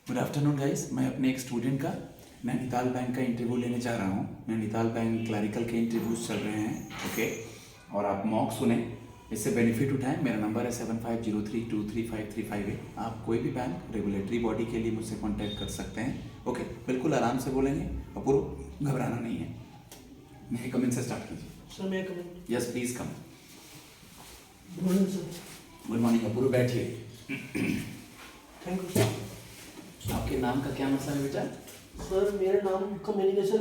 Good afternoon guys. मैं अपने एक स्टूडेंट का नैनीताल बैंक का इंटरव्यू लेने जा रहा हूँ। नैनीताल बैंक क्लरिकल के इंटरव्यूज चल रहे हैं, ओके। और आप मॉक सुने, इससे बेनिफिट उठाएं। मेरा नंबर है 7503235358। आप कोई भी बैंक रेगुलेटरी बॉडी के लिए मुझसे कांटेक्ट कर सकते हैं, ओके। बिल्कुल आराम से बोलेंगे, अपूर्व, घबराना नहीं है। मैं कमेंट से स्टार्ट कीजिए। Sir may I come in. Yes please come. Good morning sir. Good morning Apoorv, बैठिए। Thank you sir. आपके नाम का क्या मसला है बेटा? सर मेरे नाम का मीनिंग है सर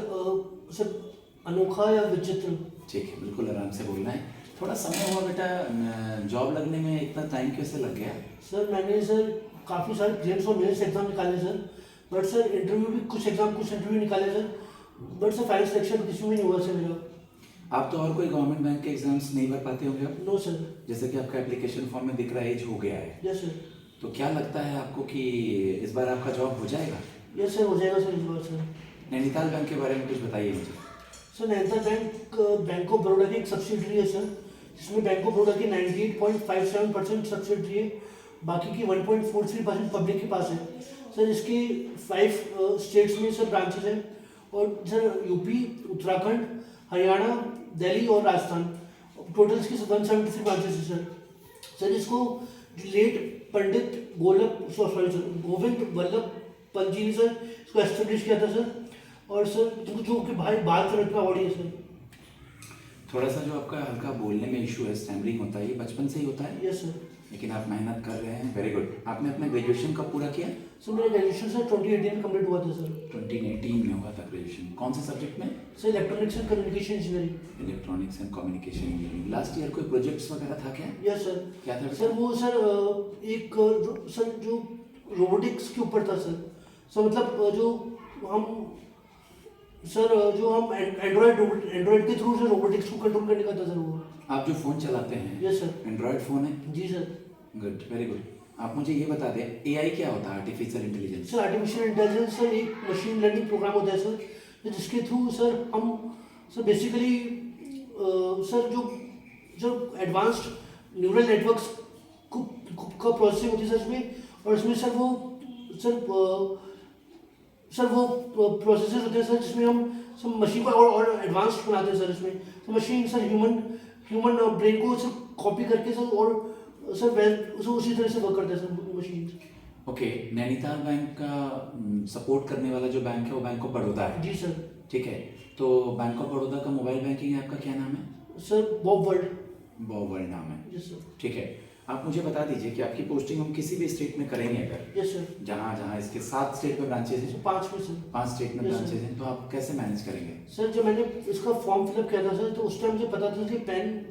अनोखा या विचित्र। ठीक है, बिल्कुल आराम से बोलना है। थोड़ा समय हुआ बेटा, जॉब लगने में इतना टाइम कैसे लग गया? सर मैंने सर काफ़ी सारे प्रीलिम्स और मेंस एग्जाम निकाले सर, बट सर इंटरव्यू भी कुछ इंटरव्यू निकाले sir, but sir final selection किसी में नहीं हुआ सर मेरा। आप तो और कोई गवर्नमेंट बैंक के एग्जाम्स नहीं भर पाते होंगे अब? No sir. जैसे कि आपका एप्लीकेशन फॉर्म में दिख रहा है एज हो गया है, यस सर। तो क्या लगता है आपको कि इस बार आपका जॉब हो जाएगा? यस सर, हो जाएगा सर इस बार सर। नैनीताल बैंक के बारे में कुछ बताइए मुझे। Sir Nainital bank of Baroda की एक सब्सिडरी है सर, जिसमें बैंक ऑफ बड़ौदा की 98.57% सब्सिडरी है, बाकी की 1.43% पब्लिक के पास है सर। इसके 5 स्टेट्स में सर ब्रांचेस हैं, और सर यूपी, उत्तराखंड, हरियाणा, दिल्ली और राजस्थान, टोटल इसकी 173 ब्रांचेस हैं सर। सर इसको लेट पंडित गोविंद वल्लभ पंत जी ने सर इसको एस्टेब्लिश किया था सर, और सर जो कि भाई बाल का रत्न अवार्ड है सर। थोड़ा सा जो आपका हल्का बोलने में इशू है, स्टैमरिंग होता है, ये बचपन से ही होता है? Yes sir. लेकिन आप मेहनत कर रहे हैं, वेरी गुड। आपने अपना ग्रेजुएशन कब पूरा किया? सर मेरा ग्रेजुएशन सर 2018 में कंप्लीट हुआ था सर। 2018 में हुआ था ग्रेजुएशन। कौन से सब्जेक्ट में? Sir electronics and communication engineering. Electronics and communication engineering. Last year कोई प्रोजेक्ट्स वगैरह था क्या? Yes sir. क्या था सर वो सर एक सर जो रोबोटिक्स के ऊपर था सर। सर मतलब जो हम एंड्रॉइड के थ्रू सर रोबोटिक्स को कंट्रोल करने का था सर वो। आप जो फ़ोन चलाते हैं? Yes sir. एंड्रॉयड फ़ोन है? जी सर। Good, very good. आप मुझे ये बता दें, एआई क्या होता है, artificial intelligence? Sir artificial intelligence sir एक मशीन लर्निंग प्रोग्राम होता है सर, जिसके थ्रू सर हम सर बेसिकली सर जो एडवांस्ड न्यूरल नेटवर्क्स का प्रोसेसिंग होती है सर इसमें, और इसमें सर वो प्रोसेसर होते हैं सर, जिसमें हम सब मशीन को और एडवांस्ड बनाते हैं सर। इसमें तो मशीन सर ह्यूमन ब्रेन को सर कॉपी करके सर और सर उसी तरह से वर्क करते हैं sir machine. Okay, Nainital bank का सपोर्ट करने वाला जो बैंक है वो बैंक ऑफ बड़ौदा है? जी सर। ठीक है, तो बैंक ऑफ बड़ौदा का मोबाइल बैंकिंग ऐप का क्या नाम है? Sir Bob world. Bob world नाम है? Yes sir. ठीक है, आप मुझे बता दीजिए कि आपकी पोस्टिंग हम किसी भी स्टेट में करेंगे अगर, यस सर। जहाँ जहाँ इसके 7 स्टेट में ब्रांचेस हैं, 5 में सर। 5 स्टेट में Yes, ब्रांचेस sir. हैं, तो आप कैसे मैनेज करेंगे? सर जब मैंने इसका फॉर्म फिलअप किया था सर, तो उस टाइम मुझे पता था कि पैन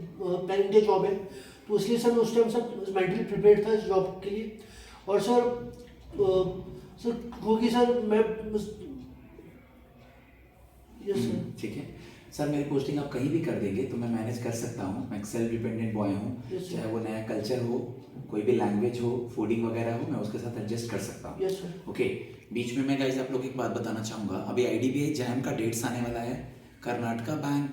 इंडिया जॉब है, तो इसलिए सर मैं उस टाइम सर मेंटली प्रिपेयर्ड था इस जॉब के लिए। और सर क्योंकि सर मैं यस सर। ठीक है सर, मेरी पोस्टिंग आप कहीं भी कर देंगे तो मैं मैनेज कर सकता हूँ। मैं एक सेल्फ डिपेंडेंट बॉय हूँ। Yes, sir. चाहे वो नया कल्चर हो, कोई भी लैंग्वेज हो, फूडिंग वगैरह हो, मैं उसके साथ एडजस्ट कर सकता हूँ। Yes sir. ओके, बीच में मैं गाइस आप लोग एक बात बताना चाहूँगा। अभी आईडीबीआई जैम का डेट्स आने वाला है, कर्नाटका बैंक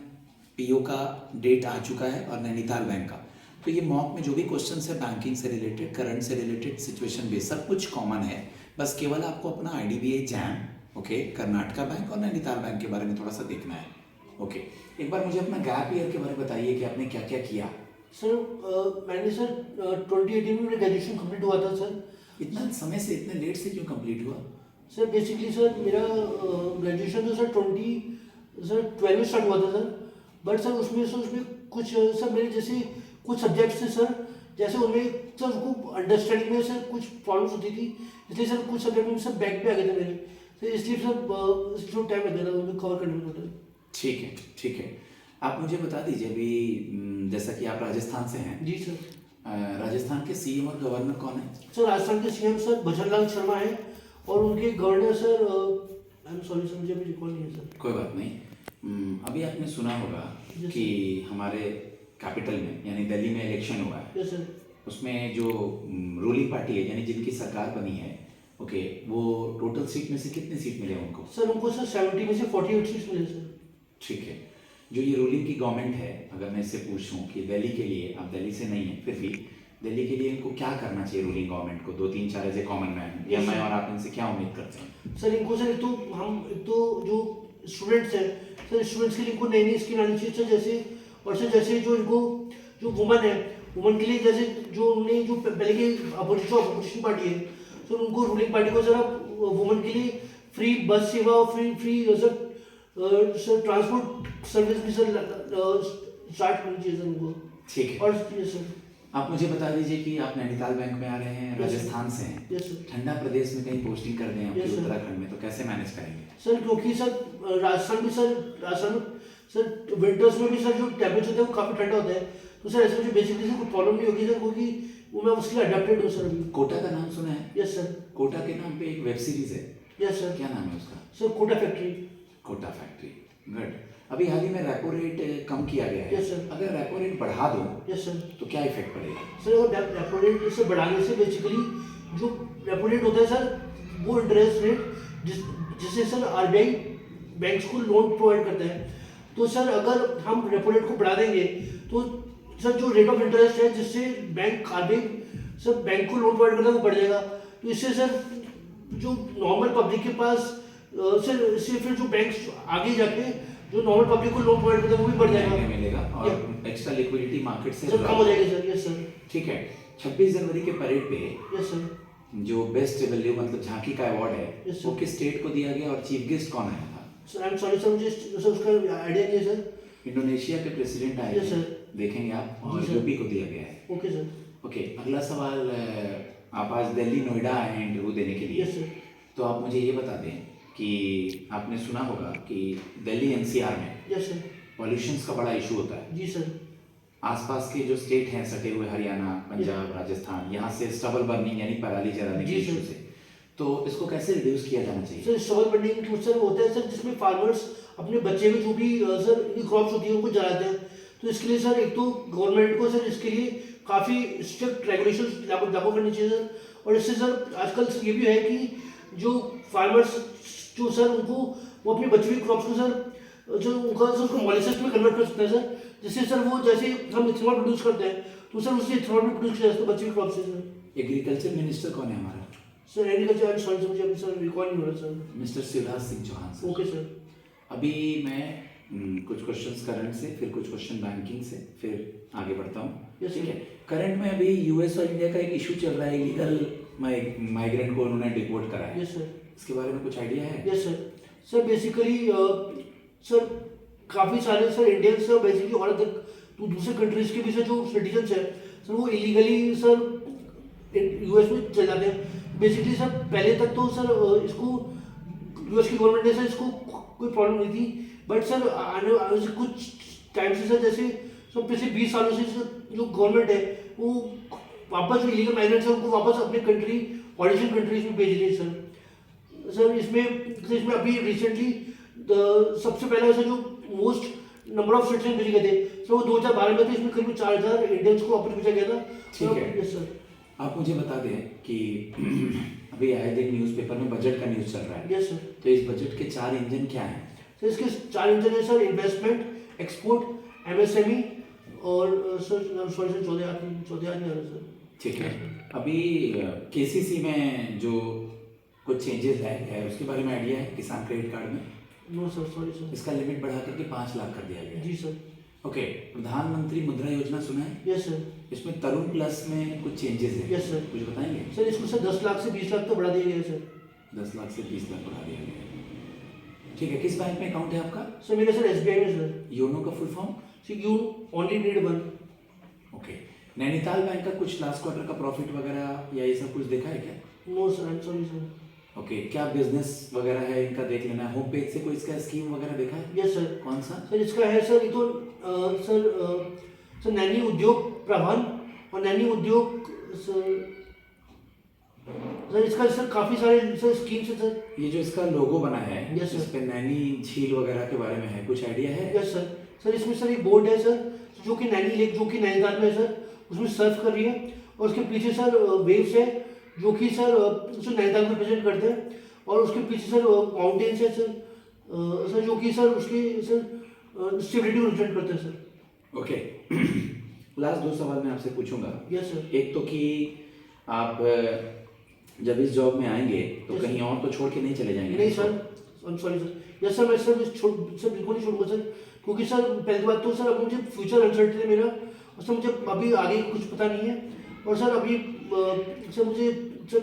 पीओ का डेट आ चुका है, और नैनीताल बैंक का। तो ये मॉक में जो भी क्वेश्चन है बैंकिंग से रिलेटेड, करंट से रिलेटेड, सिचुएशन बेस्ड, सब कुछ कॉमन है। बस केवल आपको अपना IDBI jam, okay, Karnataka bank और नैनीताल बैंक के बारे में थोड़ा सा देखना है। ओके, एक बार मुझे अपना गैप ईयर के बारे में बताइए कि आपने क्या क्या किया। सर मैंने सर 2018 में मेरा ग्रेजुएशन कंप्लीट हुआ था सर। इतना समय से, इतने लेट से क्यों कंप्लीट हुआ? सर बेसिकली सर मेरा ग्रेजुएशन तो सर 12 में स्टार्ट हुआ था सर, बट सर उसमें कुछ सर मेरे जैसे कुछ सब्जेक्ट्स थे सर, जैसे उनमें सर उसको अंडरस्टैंडिंग में सर कुछ प्रॉब्लम्स होती थी, इसलिए सर कुछ सब्जेक्ट में सर बैक पे आ गए थे मेरे, तो इसलिए सर जो टाइम लग गया था उन्हें कवर करने में टोटल। ठीक है, ठीक है। आप मुझे बता दीजिए अभी, जैसा कि आप राजस्थान से हैं। जी सर। राजस्थान के सीएम और गवर्नर कौन है? सर राजस्थान के सीएम सर भजनलाल शर्मा है, और उनके governor sir I am sorry sir, मुझे अभी रिकॉल नहीं है सर। कोई बात नहीं। अभी आपने सुना होगा Yes, कि हमारे कैपिटल में यानी दिल्ली में इलेक्शन हुआ है। Yes sir. उसमें जो रूलिंग पार्टी है, यानी जिनकी सरकार बनी है, ओके, वो टोटल सीट में से कितने सीट मिले उनको? सर उनको सर 70 में से 48 सीट्स मिले सर। ठीक है, जो ये रूलिंग की गवर्नमेंट है, अगर मैं इससे पूछूं कि दिल्ली के लिए, आप दिल्ली से नहीं हैं फिर भी, दिल्ली के लिए इनको क्या करना चाहिए रूलिंग गवर्नमेंट को? 2-3-4 एज ए कॉमन मैन, या Yes, मैं sir. और आप इनसे क्या उम्मीद करते हैं? सर इनको सर एक तो जो स्टूडेंट्स हैं सर, स्टूडेंट्स के लिए इनको नई नई स्कीम आनी चाहिए सर, जैसे और सर जैसे जो इनको जो वुमन है, वुमन के लिए जैसे जो उन्हें जो पहले की अपोजिशन पार्टी है सर, उनको रूलिंग पार्टी को सर वुमन के लिए फ्री बस सेवा और फ्री सर ट्रांसपोर्ट सर्विस भी सर स्टार्ट करनी चाहिए सर उनको। ठीक है, और ये सर आप मुझे बता दीजिए कि आप नैनीताल बैंक में आ रहे हैं, Yes, sir. राजस्थान से हैं, यस सर। ठंडा प्रदेश में कहीं पोस्टिंग कर दें आपकी Yes, sir. उत्तराखंड में, तो कैसे मैनेज करेंगे? सर क्योंकि सर राजस्थान में सर विंटर्स में भी सर जो टेम्परेचर होता है वो काफ़ी ठंडा होता है, तो सर ऐसे मुझे बेसिकली सर कोई प्रॉब्लम नहीं होगी सर, क्योंकि वो मैं उसके लिए अडेप्टेड हूँ सर अभी। कोटा का नाम सुना है? Yes sir. कोटा के नाम पे एक वेब सीरीज है, यस सर। क्या नाम है उसका? Sir Kota Factory. Kota Factory, good. अभी हाल ही में रेपो रेट कम किया गया है। Yes, sir. अगर रेपो रेट बढ़ा दूं यस सर। तो क्या इफेक्ट पड़ेगा? सर वो रेपो रेट से बढ़ाने से बेसिकली जो रेपो रेट होता है सर, वो इंटरेस्ट रेट जिससे सर आरबीआई बैंक्स को लोन प्रोवाइड करता है, तो सर अगर हम रेपो रेट को बढ़ा देंगे तो सर जो रेट ऑफ इंटरेस्ट है जिससे आरबीआई सर बैंक को लोन प्रोवाइड करता है वो बढ़ जाएगा, तो इससे सर जो नॉर्मल पब्लिक के पास सर इससे फिर जो बैंक्स आगे जाके जो नॉर्मल पब्लिक को लोन प्रोवाइड करता है वो भी बढ़ जाएगा, मिलेगा और एक्स्ट्रा लिक्विडिटी मार्केट से सर कम हो जाएगी सर। Yes sir. ठीक है, 26 जनवरी के परेड पे यस सर। जो बेस्ट वैल्यू मतलब झांकी का अवार्ड है, Yes, वो sir. किस स्टेट को दिया गया और चीफ गेस्ट कौन आया था? Sir I am sorry sir, मुझे सर उसका आइडिया नहीं है सर। इंडोनेशिया के प्रेसिडेंट आए Yes, थे, sir. देखेंगे आप, और जी, sir. यूपी को दिया गया है। Okay sir. ओके, अगला सवाल, आप आज दिल्ली नोएडा आए हैं इंटरव्यू देने के लिए, यस सर। तो आप मुझे ये बता दें कि आपने सुना होगा कि दिल्ली एनसीआर में यस सर। पॉल्यूशन का बड़ा इशू होता है। जी सर। आसपास के जो स्टेट हैं सटे हुए, हरियाणा, पंजाब, राजस्थान, यहाँ से स्टबल बर्निंग यानी पराली जलाने के जी, इशू सर। से, तो इसको कैसे रिड्यूस किया जाना चाहिए? सर स्टबल बर्निंग तो सर होता है सर जिसमें फार्मर्स अपने बच्चे में जो भी सर इनकी क्रॉप्स होती है उनको जलाते हैं, तो इसके लिए सर एक तो गवर्नमेंट को सर इसके लिए काफ़ी स्ट्रिक्ट रेगुलेशंस लागू करनी चाहिए सर, और इससे सर आजकल ये भी है कि जो फार्मर्स जो सर उनको वो अपने बचे हुए क्रॉप्स को सर जो उनका सर उसको मॉलिसेस में कन्वर्ट कर सकते हैं सर, जिससे सर वो जैसे हम इथेनॉल प्रोड्यूस करते हैं तो सर उससे इथेनॉल भी प्रोड्यूस किया जाता है बचे हुए क्रॉप से सर। एग्रीकल्चर मिनिस्टर कौन है हमारा? सर एग्रीकल्चर एंड सॉइल मुझे अभी सर रिकॉल नहीं हो रहा sir. Mister Shivraj Singh Chouhan sir. Okay sir. अभी मैं कुछ क्वेश्चंस करंट से, फिर कुछ क्वेश्चन बैंकिंग से, फिर आगे बढ़ता हूँ। Yes, ठीक sir. है, करंट में अभी यूएस और इंडिया का एक इशू चल रहा है, इलीगल माइग्रेंट को उन्होंने डिपोर्ट करा है। Yes sir. इसके बारे में कुछ आइडिया है? Yes sir. Sir basically sir काफ़ी सारे सर इंडियंस सर बेसिकली और तक तो दूसरे कंट्रीज के भी सर जो सिटीजन्स हैं सर वो इलीगली सर यूएस में चले जाते हैं। बेसिकली सर पहले तक तो सर इसको यूएस की गवर्नमेंट ने सर इसको कोई प्रॉब्लम नहीं थी, बट सर आने से कुछ टाइम से सर जैसे सर पिछले 20 सालों से सर जो गवर्नमेंट है वो वापस जो इलीगल माइग्रेंट्स हैं उनको वापस अपने कंट्री ऑरिजिन कंट्रीज में भेज रही है सर। सर इसमें अभी रिसेंटली सबसे पहले सर जो मोस्ट नंबर ऑफ सिटीजन भेजे गए थे सर वो 2012 में थे, इसमें करीब 4000 इंडियंस को वापस भेजा गया था। ठीक है। Yes sir. आप मुझे बता दें कि अभी आए दिन न्यूज़पेपर में बजट का न्यूज़ चल रहा है, यस सर। तो इस बजट के 4 इंजन क्या हैं? सर इसके 4 इंजन है सर, इन्वेस्टमेंट, एक्सपोर्ट, एमएसएमई और सर सॉरी सर चौदह नहीं आ रहा सर। ठीक है, अभी केसीसी में जो कुछ चेंजेस लाए गए हैं उसके बारे में आइडिया है? किसान क्रेडिट कार्ड में नो सर, सॉरी सर। इसका लिमिट बढ़ा करके 5 लाख कर दिया गया है। जी सर। ओके, प्रधानमंत्री मुद्रा योजना सुना है? Yes sir. इसमें तरुण प्लस में कुछ चेंजेस हैं। Yes sir. कुछ बताएंगे? सर इसको सर 10 लाख से 20 लाख तक बढ़ा दिया गया है सर। 10 लाख से 20 लाख बढ़ा दिया गया है। ठीक है, किस बैंक में अकाउंट है आपका? सर मेरा सर एसबीआई में सर। योनो का full form? Sir you only need one. Okay, Nainital bank का कुछ लास्ट क्वार्टर का प्रॉफिट वगैरह या ये सब कुछ देखा है क्या? No sir, I am sorry sir. Okay, क्या बिजनेस वगैरह है इनका देख लेना है, होम पेज से कोई इसका स्कीम वगैरह देखा है? Yes sir. कौन सा? सर इसका है सर ये तो सर नैनी उद्योग प्रबंध और नैनी उद्योग सर इसका सर काफ़ी सारे सर स्कीम्स है सर। ये जो इसका लोगो बना है, Yes, sir. इस पे नैनी झील वगैरह के बारे में है, कुछ आइडिया है? Yes sir. सर इसमें सर एक बोर्ड है सर जो कि नैनी लेक जो कि नैनीताल में है सर, उसमें सर्फ कर रही है, और उसके पीछे सर वेव्स है जो कि सर नैनीताल को रिप्रेजेंट करते हैं, और उसके पीछे सर माउंटेन्स है सर सर जो कि सर उसकी सर स्टेबिलिटी को रिप्रेजेंट करते हैं सर। ओके, लास्ट 2 सवाल मैं आपसे पूछूंगा। Yes sir. एक तो कि आप जब इस जॉब में आएंगे तो Yes, कहीं और तो छोड़ के नहीं चले जाएंगे? नहीं sir, I am sorry sir. Yes sir, मैं सर सर बिल्कुल नहीं छोड़ूंगा सर, क्योंकि सर पहली बात तो सर अब मुझे फ्यूचर अनसर्टेन है मेरा, और सर मुझे अभी आगे कुछ पता नहीं है, और सर अभी सर मुझे सर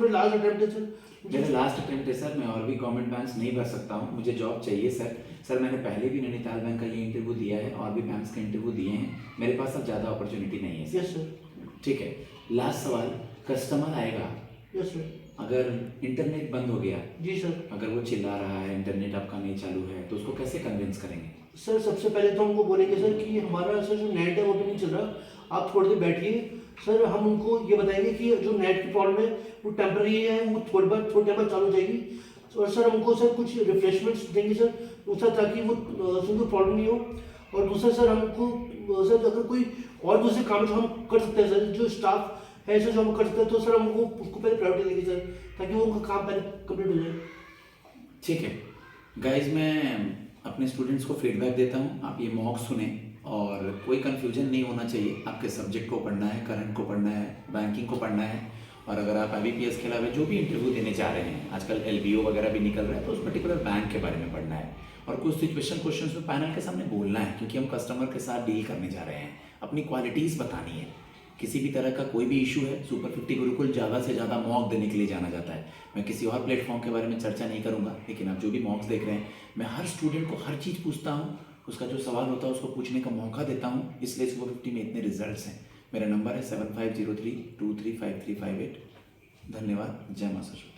मेरा लास्ट अटेम्प्ट है सर। मेरा लास्ट अटेम्प्ट है सर, मैं और भी गवर्नमेंट बैंक्स नहीं भर सकता हूँ, मुझे जॉब चाहिए सर। सर मैंने पहले भी नैनीताल बैंक का ये इंटरव्यू दिया है और भी बैंक्स के इंटरव्यू दिए हैं, मेरे पास अब ज़्यादा अपॉर्चुनिटी नहीं है सर। Yes sir. ठीक है, लास्ट सवाल, कस्टमर आएगा, यस सर। अगर इंटरनेट बंद हो गया, जी सर। अगर वो चिल्ला रहा है इंटरनेट आपका नहीं चालू है, तो उसको कैसे कन्विंस करेंगे? सर सबसे पहले तो हमको बोलेंगे सर कि हमारा सर जो नेट है वो भी नहीं चल रहा, आप थोड़ी देर बैठिए। सर हम उनको ये बताएंगे कि जो नेट की प्रॉब्लम है वो टेम्पररी है, वो थोड़ी टाइम बाद चालू हो जाएगी। और सर हमको सर कुछ रिफ्रेशमेंट्स देंगे सर, दूसरा ताकि वो कोई प्रॉब्लम नहीं हो। और दूसरा सर हमको सर अगर कोई और दूसरे काम जो हम कर सकते हैं सर, जो स्टाफ है सर जो हम कर सकते हैं, तो सर हमको उसको पहले प्रायोरिटी देंगे सर, ताकि वो उनका काम पहले कंप्लीट हो जाए। ठीक है गाइज, मैं अपने स्टूडेंट्स को फीडबैक देता हूँ, आप ये मॉक सुने और कोई कन्फ्यूजन नहीं होना चाहिए। आपके सब्जेक्ट को पढ़ना है, करंट को पढ़ना है, बैंकिंग को पढ़ना है, और अगर आप IBPS के अलावा जो भी इंटरव्यू देने जा रहे हैं, आजकल LBO वगैरह भी निकल रहा है, तो उस पर्टिकुलर बैंक के बारे में पढ़ना है और कुछ सिचुएशन क्वेश्चंस में पैनल के सामने बोलना है, क्योंकि हम कस्टमर के साथ डील करने जा रहे हैं, अपनी क्वालिटीज़ बतानी है। किसी भी तरह का कोई भी इशू है, सुपर 50 गुरुकुल ज़्यादा से ज़्यादा मॉक देने के लिए जाना जाता है। मैं किसी और प्लेटफॉर्म के बारे में चर्चा नहीं करूँगा, लेकिन आप जो भी मॉक्स देख रहे हैं, मैं हर स्टूडेंट को हर चीज़ पूछता हूँ, उसका जो सवाल होता है उसको पूछने का मौका देता हूँ, इसलिए सुपर 50 में इतने रिजल्ट्स हैं। मेरा नंबर है 7503235358। धन्यवाद। जय मां सरस्वती।